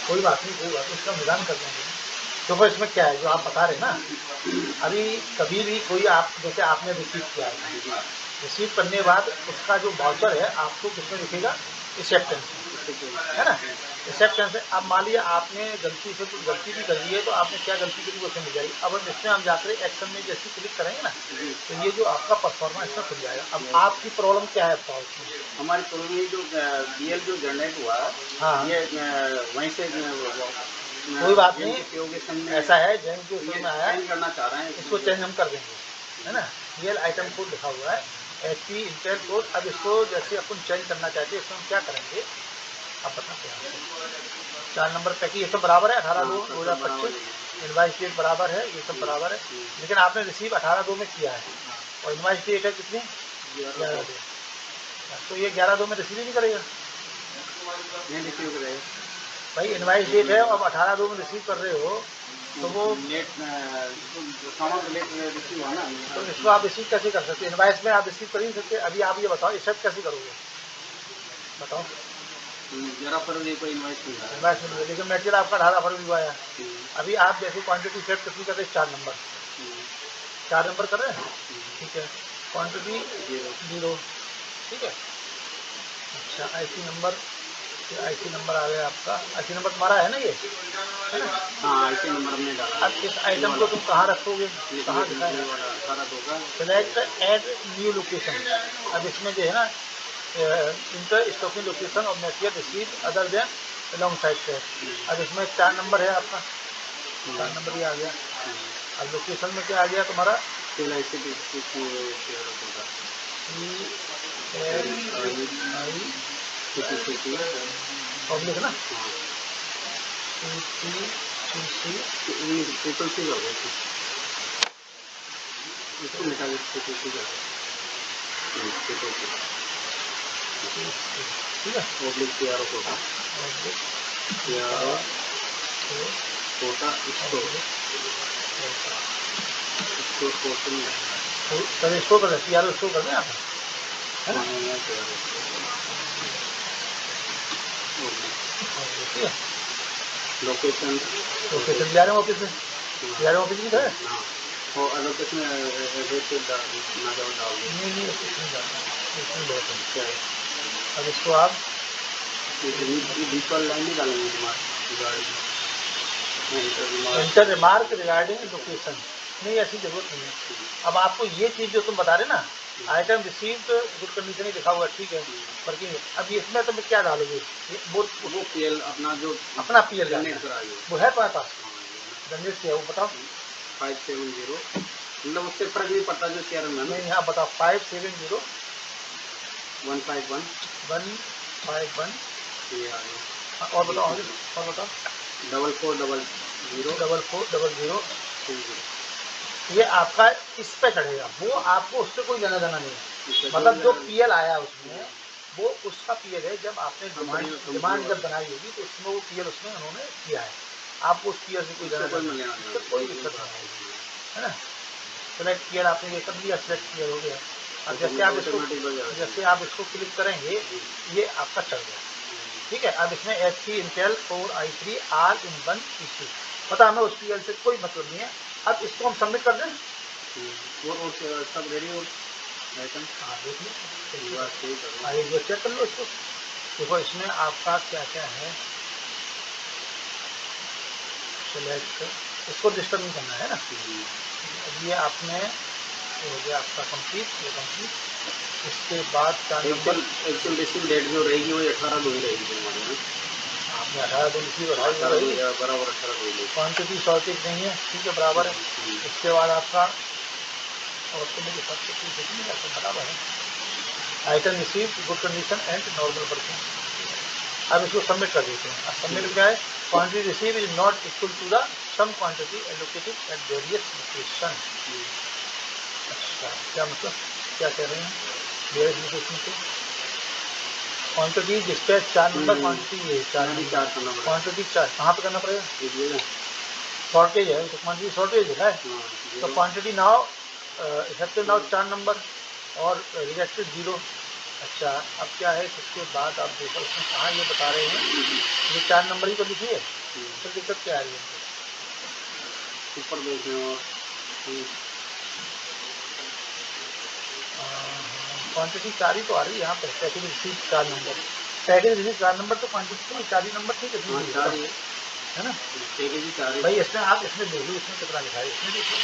कोई बात नहीं, इसका निदान कर देंगे। देखो इसमें क्या है जो आप बता रहे ना, अभी कभी भी कोई आप जैसे आपने रिसीव किया है, रिसीव करने के बाद उसका जो वाउचर है आपको किसमें दिखेगा, एक्सेप्टेंस है ना, एक्सेप्टेंस है। अब मान लिया आपने गलती से कुछ गलती भी कर दी है, तो आपने क्या गलती करी वो मिल जाएगी। अब इसमें हम जाकर एक्शन में जैसे क्लिक करेंगे ना, तो ये जो आपका परफॉर्मेंस इसमें खुल जाएगा। अब आपकी प्रॉब्लम क्या है बताओ इसमें? हमारी प्रॉब्लम जो बीएल जो जनरेट हुआ, हाँ ये वहीं से कोई बात नहीं, ऐसा है जैन जो में आया चेंज करना चाह रहे हैं, इसको चेंज हम कर देंगे, है ना। रियल आइटम कोड लिखा हुआ है, HP इंटेल कोड। अब इसको जैसे अपन चेंज करना चाहते हैं, इसमें हम क्या करेंगे आप बताते हैं। 4 नंबर पैकेज ये सब बराबर है, 18/2/2025, इनवाइस डेट बराबर है, ये सब बराबर है। लेकिन आपने रिसीव 18/2 में किया है और इनवाइस डेट है कितनी, 11/2। तो ये 11/2 में रिसीव ही नहीं करेगा, नहीं रिसीव करेगा भाई इनवाइस डेट है, अब 18/2 में रिसीव कर रहे हो तो वो लेट सामान लेट रिसीव हुआ ना, तो इसको आप रिसीव कैसे कर सकते हैं? इनवाइस में आप रिसीव कर ही नहीं सकते। अभी आप ये बताओ एक्सेप्ट कैसे करोगे, बताओ। 11 फरवरी को इनवाइस मिला है, इनवाइस में लेकिन मेटेरियल आपका 18 फरवरी को आया। अभी आप जैसे क्वांटिटी सेट कितनी कर रहे हैं, 4 नंबर, 4 नंबर कर रहे हैं, ठीक है। क्वांटिटी 0, ठीक है। अच्छा IC नंबर, IC नंबर आ गया आपका, IC नंबर तुम्हारा है ना ये, है ना? हाँ IC नंबर हमने डाला। अब इस आइटम को तुम कहाँ रखोगे, कहाँ दिखाएगा, सेलेक्ट एड न्यू लोकेशन। अब इसमें जो है ना इंटर स्टॉकिंग लोकेशन और material receive other than long side पे। अब इसमें 4 नंबर है आपका, 4 नंबर ही आ गया। अब लोकेशन में क्या आ गया तुम्हारा, पब्लिक ना, ठीक है। पब्लिक तैयार होगा, तैयार कोटा इसको चलो इसको कर दें, यार इसको कर दें आप, है ना। ठीक है, लोकेशन लोकेशन जा रहे हैं ऑफिस में, जा रहे हैं ऑफिस में है। और लोकेशन एड्रेस नहीं नहीं इसमें जाता है, इसमें बहुत है। अब इसको आप डिजिटल लाइन नहीं डालेंगे तुम्हारी इंटर रिमार्क रिगार्डिंग लोकेशन, नहीं ऐसी जरूरत नहीं है। अब आपको ये चीज़ जो तुम बता रहे ना, आइटम रिसीव्ड गुड कंडीशन ही लिखा हुआ, ठीक है, वर्किंग है। अब इसमें तुम क्या डालोगे, वो पीएल अपना जो अपना PL जनरेट कराइए, वो है तुम्हारे पास, जनरेट किया वो बताओ। 570 मतलब उससे फर्क नहीं पड़ता जो शेयर में नहीं हाँ बताओ, 570 151 151 ये आ गया, और बताओ आगे, और बताओ 4400 4400 ये आपका इस पे चढ़ेगा, वो आपको उससे कोई लेना देना नहीं है। मतलब जो PL आया उसमें वो उसका PL है, जब आपने डिमांड जब बनाई होगी तो उसमें वो PL उसमें उन्होंने किया है, आपको उस PL से कोई लेना देना नहीं है, उससे कोई दिक्कत नहीं आएगी, है ना। सेलेक्ट PL आपने ये कर लिया, सेलेक्ट PL हो गया। अब जैसे आप इसको क्लिक करेंगे ये आपका चल गया, ठीक है। अब इसमें HP Intel Core i3 all in one PC, पता हमें उस PL से कोई मतलब नहीं है। अब इसको हम सबमिट कर दें, और सब रेडी हो आइटम, हाँ देख लो, आगे चेक कर लो इसको। देखो इसमें आपका क्या क्या है, सेलेक्ट, इसको डिस्टर्ब नहीं करना है ना। अब ये आपने हो गया आपका कंप्लीट, ये कंप्लीट। इसके बाद 4 नंबर एक्चुअल रिसीव डेट जो रहेगी वो 18/2 ही रहेगी हमारे में, आपने 18 दिन की बराबर 18/2 क्वान्टिटी शॉर्टेज नहीं है, ठीक है, बराबर है। इसके बाद आपका और तो मुझे सब कुछ देखिए आपको बराबर है, item receive good condition and normal working. अब इसको सबमिट कर देते हैं। अब सबमिट क्या है, quantity receive is not equal to the sum quantity allocated at various location. अच्छा क्या मतलब, क्या कह रहे हैं वेरियस लोकेशन से, क्वांटिटी डिस्पैच 4 नंबर क्वांटिटी है, 4 नंबर क्वांटिटी 4 कहाँ पे करना पड़ेगा, शॉर्टेज है तो क्वांटिटी शॉर्टेज है, तो quantity now effective now 4 number और रिजेक्टेड 0, अच्छा, अब क्या है इसके बाद आप देखो इसमें कहाँ ये बता रहे हैं, ये 4 नंबर ही तो लिखी है, तो दिक्कत क्या आ रही है? ऊपर देख रहे हो क्वांटिटी 4 ही तो आ रही है यहाँ पर, package receipt 4 number, package receipt 4 number, तो क्वांटिटी तो 4 ही नंबर ठीक है, हाँ, 4 ही है ना? पैकेज ही 4 भाई इसमें आप इसमें देख लो, इसमें कितना लिखा है, इसमें देखो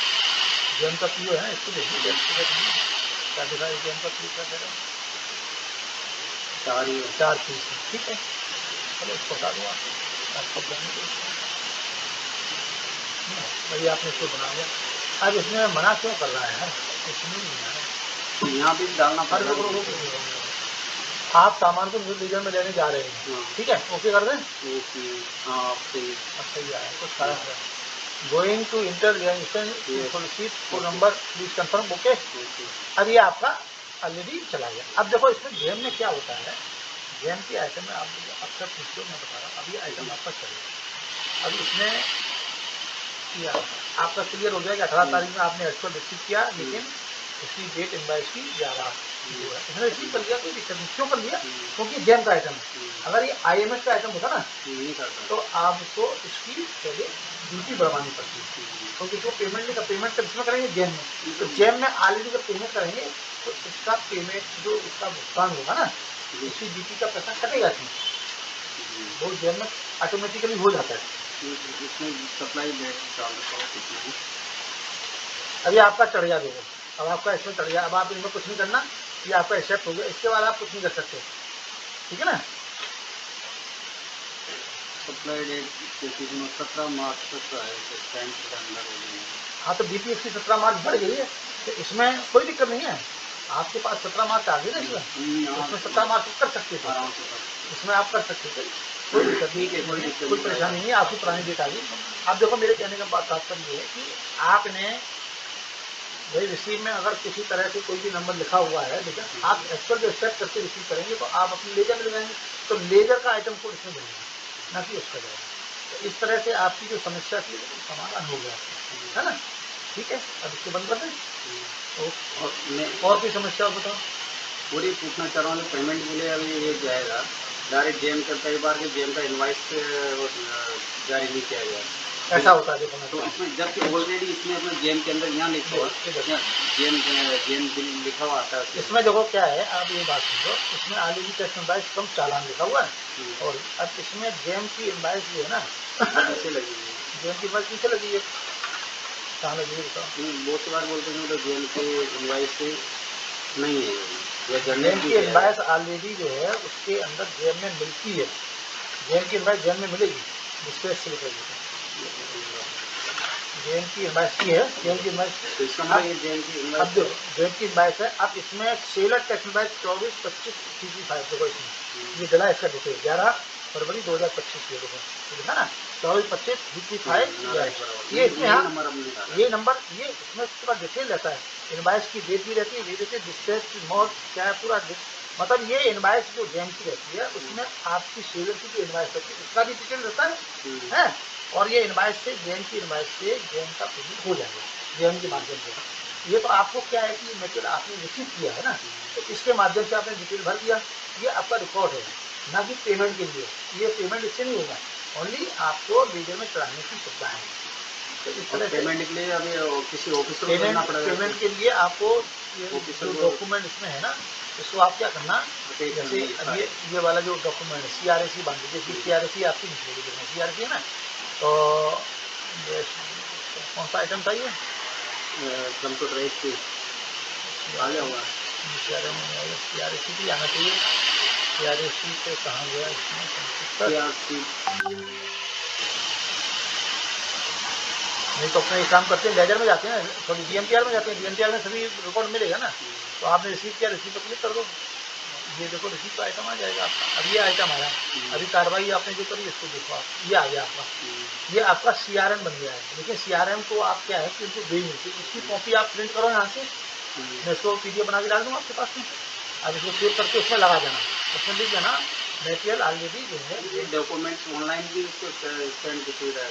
गेम का पीओ है, इसको देखिए क्या लिखा है, गेम का पीओ क्या कह रहा है, 4 ही 4 पीस है, ठीक है, चलो इसको हटा दूँ आपको भाई आपने इसको बना लिया। अब इसमें मना क्यों कर रहा है यार, इसमें नहीं है, यहाँ भी डालना पड़ेगा। आप सामान को लीजर में लेने जा रहे हैं, ठीक है, ओके कर दें, हाँ सही अब सही आया कुछ खाया है, going to enter phone number please confirm, okay. अब ये आपका ऑलरेडी चला गया। अब देखो इसमें गेम में क्या होता है, गेम की आइटम में आप अक्सर पूछते हो, मैं बता रहा हूँ, अभी आइटम आपका चलेगा, अब इसमें किया आपका क्लियर हो गया कि 18 तारीख में आपने एक्चुअल रिसीव किया, लेकिन इसकी डेट इनवाइस की 11 इसने रिसीव कर लिया, कोई दिक्कत नहीं, क्यों कर लिया, क्योंकि गेम का आइटम है। अगर ये IMS का आइटम होता ना तो आपको इसकी पहले ड्यूटी बढ़वानी पड़ती है, क्योंकि इसको पेमेंट नहीं, पेमेंट किसमें करेंगे, गेम में, तो गेम में ऑलरेडी जब पेमेंट करेंगे तो इसका पेमेंट जो इसका भुगतान होगा ना, इसकी ड्यूटी का पैसा कटेगा इसमें, वो गेम में ऑटोमेटिकली हो जाता है। इसमें सप्लाई डेट कितना है? अभी आपका चढ़ गया, देखो अब आपका इसमें चढ़ गया, अब आप इनमें कुछ नहीं करना, ये आपका एक्सेप्ट हो गया, इसके बाद आप कुछ नहीं कर सकते, ठीक है ना। सप्लाई डेट 17 मार्च तक है, स्टैंड के अंदर हो गई है। हाँ तो DPX की 17 मार्च बढ़ गई है, तो इसमें कोई दिक्कत नहीं है, आपके पास 17 मार्च आ गई ना, इसमें 17 मार्च कर सकते थे, इसमें आप कर सकते थे, कोई दिक्कत नहीं, कोई परेशानी नहीं है, आपकी पुरानी डेट आ गई। अब देखो मेरे कहने का बात तात्पर्य ये है कि आपने भाई रिसीव में अगर किसी तरह से कोई भी नंबर लिखा हुआ है, लेकिन आप एक्चुअल जो एक्सेप्ट करके रिसीव करेंगे तो आप अपने लेजर में ले जाएंगे, तो लेजर का आइटम कोड इसमें मिलेगा, ना कि उसका जाएगा, तो इस तरह से आपकी जो समस्या थी वो समाधान हो गया, है ना, ठीक है। अब इसको बंद कर दें, और कोई समस्या हो बताओ। पूरी पूछना चाह रहा हूँ, पेमेंट के लिए अभी ये जाएगा डायरेक्ट जेम का, कई बार के जेम का इनवाइस जारी नहीं किया गया, ऐसा होता है, देखो तो इसमें जबकि ऑलरेडी इसमें अपने जेम के अंदर यहाँ लिखा हुआ जेम बिल लिखा हुआ आता है। इसमें देखो क्या है, आप ये बात समझो, इसमें ऑलरेडी टैक्स इनवाइस कम चालान लिखा हुआ है, और अब इसमें जेम की इनवाइस जो है ना, पीछे लगी है, जेम की इनवाइस पीछे लगी है, कहाँ लगी है बताओ। बहुत सी बार बोलते हैं तो जेम की इनवाइस नहीं है, जेम की इनवाइस ऑलरेडी जो है उसके अंदर जेम में मिलती है, जेम की इनवाइस जेम में मिलेगी, जिसपे से लिखेगी जेम की इनवाइस की है, जेम की इनवाइस, अब देखो जेम की इनवाइस है, अब इसमें सेलर टैक्स इनवाइस 24-25 देखो इसमें ये डला, इसका डिटेल 11 फरवरी 2025 ये देखो, ठीक है ना, 24-25 ये इसमें, हाँ ये नंबर, ये इसमें पूरा डिटेल रहता है, इनवाइस की डेट भी रहती है, ये रहती है, डिस्पैच की मोड क्या है, पूरा मतलब ये इनवाइस जो जेम की रहती है उसमें आपकी सेलर की जो इनवाइस रहती है उसका भी डिटेल रहता है, और ये इनवाइस से जेम की इनवाइस से जेम का पेमेंट हो जाएगा जेम के माध्यम से। ये तो आपको क्या है कि मेटेरियल आपने रिसीव किया है ना, तो इसके माध्यम से आपने डिटेल भर दिया, ये आपका रिकॉर्ड है, ना कि पेमेंट के लिए, ये पेमेंट इससे नहीं होगा, ओनली आपको लीजर में चढ़ाने की सुविधा है। तो इस तरह से पेमेंट के लिए अभी किसी ऑफिसर को करना पड़ेगा, पेमेंट के लिए आपको जो डॉक्यूमेंट इसमें है ना, इसको आप क्या करना, जैसे अब ये वाला जो डॉक्यूमेंट है CRSC बांध दीजिए, CRSC आपकी निकलेगी, CRSC है ना, तो कौन सा आइटम था ये, कंप्यूटराइज आ गया होगा, CRSC भी आना चाहिए, CRSC से कहाँ गया इसमें, नहीं तो अपने एक काम करते हैं, लेजर में जाते हैं, सॉरी DMTR में जाते हैं, DMTR में सभी रिकॉर्ड मिलेगा ना, तो आपने रिसीव किया, रिसीव पर क्लिक कर दो, ये देखो रिसीव का आइटम आ जाएगा आपका, अब ये आइटम आया, अभी कार्रवाई आपने जो करी इसको देखो आप, ये आ गया आपका, ये आपका CRM बन गया है, लेकिन CRM को आप क्या है कि उनको दे मिलती है, इसकी कॉपी आप प्रिंट करो यहाँ से, मैं इसको PDF बना के डाल दूँगा आपके पास में, अब इसको सेव करके उसमें लगा देना, उसमें लिख देना मेटेरियल ऑलरेडी जो है, ये डॉक्यूमेंट्स ऑनलाइन भी उसको सेंड की सुविधा है,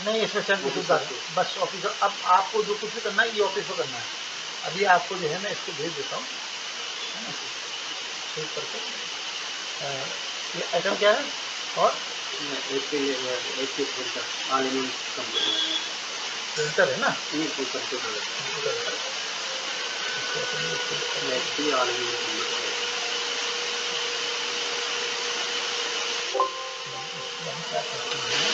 नहीं इसमें सेंड की सुविधा है, बस ऑफिस, अब आपको जो कुछ भी करना है ये ऑफिस में करना है, अभी आपको जो है मैं इसको भेज देता हूँ, ठीक करके ये आइटम क्या है और HP printer aluminium company printer है ना ये कंप्यूटर है कंप्यूटर है। इसको अपन ये फिल कर HP एल्यूमिनियम कंप्यूटर इसको हम क्या करते हैं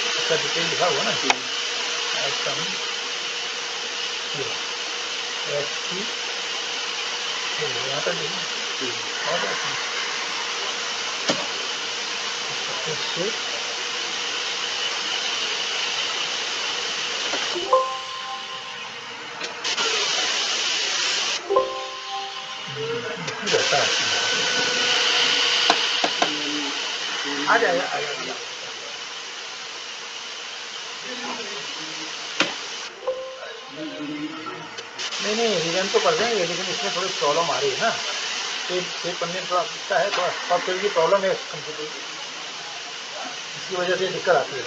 इसका डिटेल लिखा हुआ ना आइटम ये HP यहाँ पर देखिए और इससे रहता है आ जाएगा आ जाएगा नहीं रिजन तो कर देंगे लेकिन इसमें थोड़ी प्रॉब्लम आ रही है ना सेव करने में थोड़ा दिक्कत है थोड़ा सॉफ्टवेयर की प्रॉब्लम है कंप्यूटर की इसकी वजह से दिक्कत आती है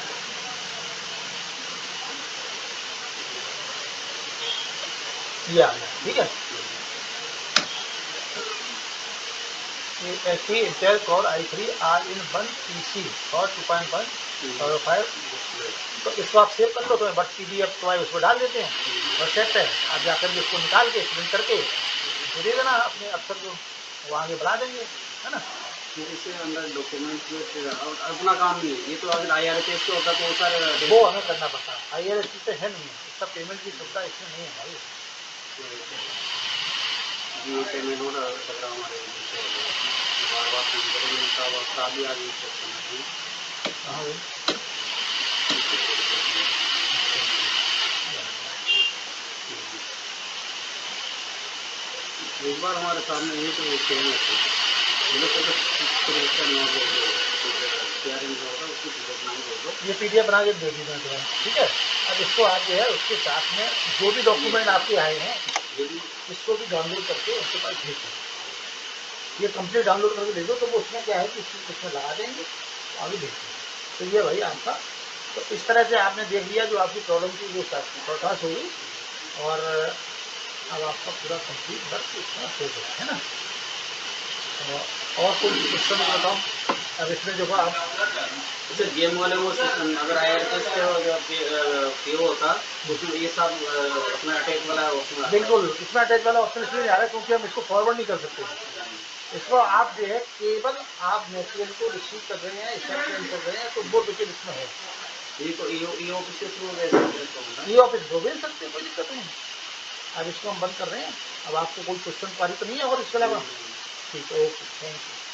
ये आ गया ठीक है ये HP Intel Core i3 all-in-one PC और 2.1 और 5 तो इसको आप सेव कर लो तो बट PDF तो उसको डाल देते हैं और सेट है आप जाकर के इसको निकाल के प्रिंट करके तो दे देना अपने अफसर को वो आगे बढ़ा देंगे है ना इससे अंदर डॉक्यूमेंट और अपना काम नहीं है ये तो अगर IRS से होता तो सर वो हमें करना पड़ता है IRS से है नहीं है इसका पेमेंट की सुविधा इसमें नहीं है भाई जी पेमेंट हो रहा है हमारे बार फोन करेंगे उसका भी आगे हाँ भाई एक बार हमारे सामने ये तो सेम ये PDF बना के दे दीजिए तुरंत ठीक है अब इसको आप जो है उसके साथ में जो भी डॉक्यूमेंट आपके आए हैं इसको भी डाउनलोड करके उसके पास भेज दें ये कंप्लीट डाउनलोड करके भेज दो तो वो उसमें क्या है कि उसमें लगा देंगे आगे भेज देंगे तो ये भाई आपका तो इस तरह से आपने देख लिया जो आपकी प्रॉब्लम की वो सॉर्ट होगी और अब आपका पूरा कंप्लीट वर्क इसमें हो गया है ना और कोई क्वेश्चन बताओ अब इसमें जो आप जैसे गेम वाले वो अगर IRS पे होता उसमें ये सब अपना अटैच वाला उसमें बिल्कुल इसमें अटैच वाला ऑप्शन इसलिए नहीं आ रहा है क्योंकि हम इसको फॉरवर्ड नहीं कर सकते इसको आप जो है केवल आप मटेरियल को रिसीव कर रहे हैं स्कैन कर रहे हैं तो वो डिटेल इसमें है ये ऑफिस के थ्रू ये ऑफिस को भेज सकते हैं कोई दिक्कत नहीं अब इसको हम बंद कर रहे हैं अब आपको कोई क्वेश्चन क्वारी तो नहीं है और इसके अलावा ठीक है ओके थैंक यू